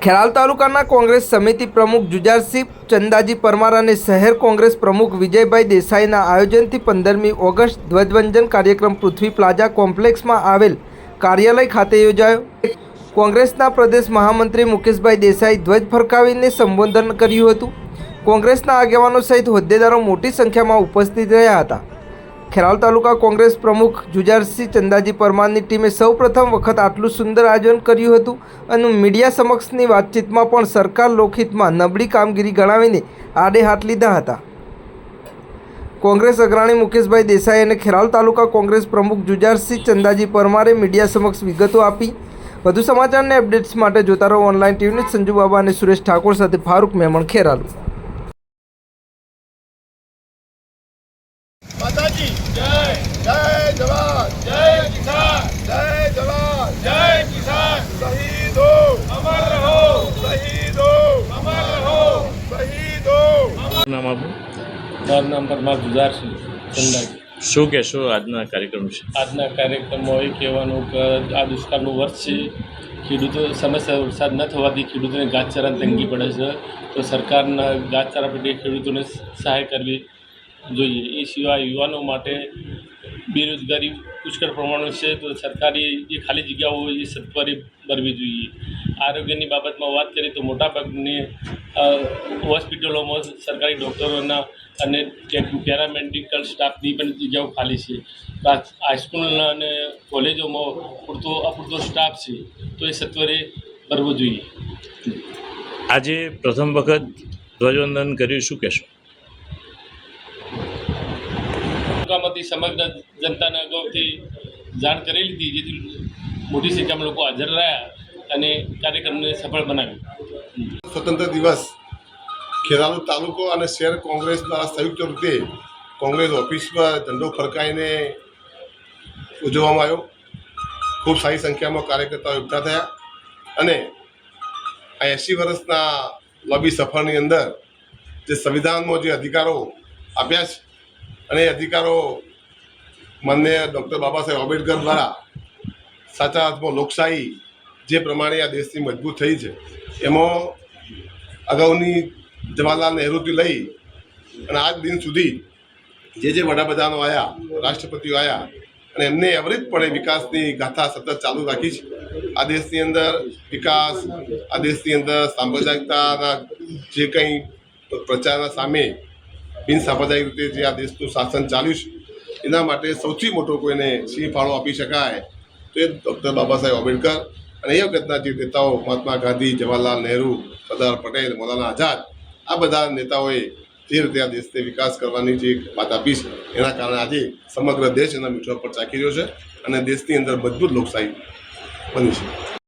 ખેરાલ તાલુકાના કોંગ્રેસ સમિતિ પ્રમુખ જુજારસિંહ ચંદાજી પરમાર અને શહેર કોંગ્રેસ પ્રમુખ વિજયભાઈ દેસાઈના આયોજનથી 15મી ઓગસ્ટ ધ્વજવંદન કાર્યક્રમ પૃથ્વી પ્લાઝા કોમ્પ્લેક્સમાં આવેલ કાર્યાલય ખાતે યોજાયો। કોંગ્રેસના પ્રદેશ મહામંત્રી મુકેશભાઈ દેસાઈ ધ્વજ ફરકાવીને સંબોધન કર્યું હતું। કોંગ્રેસના આગેવાનો સહિત હોદ્દેદારો મોટી સંખ્યામાં ઉપસ્થિત રહ્યા હતા। ખેરાલ તાલુકા કોંગ્રેસ પ્રમુખ જુજારસિંહ ચંદાજી પરમારની ટીમે સૌપ્રથમ વખત આટલું સુંદર આયોજન કર્યું હતું અને મીડિયા સમક્ષની વાતચીતમાં પણ સરકાર લોકહિતમાં નબળી કામગીરી ગણાવીને આડે હાથ લીધા હતા। કોંગ્રેસ અગ્રણી મુકેશભાઈ દેસાઈ અને ખેરાલ તાલુકા કોંગ્રેસ પ્રમુખ જુજારસિંહ ચંદાજી પરમારે મીડિયા સમક્ષ વિગતો આપી। વધુ સમાચારને અપડેટ્સ માટે જોતા રહો ઓનલાઈન ટીવી ન્યૂઝ। સંજુ બાબા અને સુરેશ ઠાકોર સાથે ફારૂક મેમણ, ખેરાલુ। माताजी जय जय जवान जय किसान जय जवान जय किसान शहीदो अमर रहो शहीदो अमर रहो शहीदो। नाम आपનું? મારું નામ પરમાર જુજારસિંહ ચંદાજી। શું કહેશો આજના કાર્યક્રમ છે? આજના કાર્યક્રમમાં એ કહેવાનું કે આ દુષ્કાળનું વર્ષ છે। ખેડૂતો સમયસર વરસાદ ન થવાથી ખેડૂતોને ઘાસચારાની તંગી પડે છે, તો સરકારના ઘાસચારા પેટે ખેડૂતોને સહાય કરવી જોઈએ। એ સિવાય યુવાનો માટે બેરોજગારી પુષ્કળ પ્રમાણમાં છે, તો સરકારી જે ખાલી જગ્યાઓ હોય એ સત્વરે ભરવી જોઈએ। આરોગ્યની બાબતમાં વાત કરીએ તો મોટાભાગની હોસ્પિટલોમાં સરકારી ડૉક્ટરોના અને પેરામેડિકલ સ્ટાફની પણ જગ્યાઓ ખાલી છે। હાઈસ્કૂલના અને કોલેજોમાં અપૂરતો સ્ટાફ છે, તો એ સત્વરે ભરવો જોઈએ। આજે પ્રથમ વખત ધ્વજવંદન કર્યું, શું કહેશો? તાલુકામાંથી સમગ્ર જનતાને અગાઉથી જાણ કરી લીધી, જેથી મોટી સંખ્યામાં લોકો હાજર રહ્યા અને કાર્યક્રમને સફળ બનાવ્યો। સ્વતંત્ર દિવસ ખેરાલુ તાલુકો અને શહેર કોંગ્રેસ દ્વારા સંયુક્ત રીતે કોંગ્રેસ ઓફિસમાં ઝંડો ફરકાઈને ઉજવવામાં આવ્યો। ખૂબ સારી સંખ્યામાં કાર્યકર્તાઓ એકઠા થયા અને આ 80 વર્ષના લોબી સફરની અંદર જે સંવિધાનમાં જે અધિકારો આપ્યા છે અને એ અધિકારો માનનીય ડૉક્ટર બાબા સાહેબ આંબેડકર દ્વારા સાચા અર્થમાં લોકશાહી જે પ્રમાણે આ દેશની મજબૂત થઈ છે, એમાં અગાઉની જવાહરલાલ નહેરુથી લઈ અને આજ દિન સુધી જે વડાપ્રધાનો આવ્યા, રાષ્ટ્રપતિઓ આવ્યા અને એમને અવિરતપણે વિકાસની ગાથા સતત ચાલુ રાખી છે। આ દેશની અંદર વિકાસ, આ દેશની અંદર સાંપ્રદાયિકતાના જે કંઈ પ્રચારના સામે બિનસાંપ્રદાયિક રીતે જે આ દેશનું શાસન ચાલ્યું છે, એના માટે સૌથી મોટો કોઈને સિંહ ફાળો આપી શકાય તો એ ડૉક્ટર બાબા સાહેબ આંબેડકર અને એ વખતના જે નેતાઓ મહાત્મા ગાંધી, જવાહરલાલ નહેરુ, સરદાર પટેલ, મૌલાના આઝાદ, આ બધા નેતાઓએ જે રીતે આ દેશને વિકાસ કરવાની જે વાત આપી છે, એના કારણે આજે સમગ્ર દેશ એના મીઠા પર ચાખી રહ્યો છે અને દેશની અંદર મજબૂત લોકશાહી બની છે।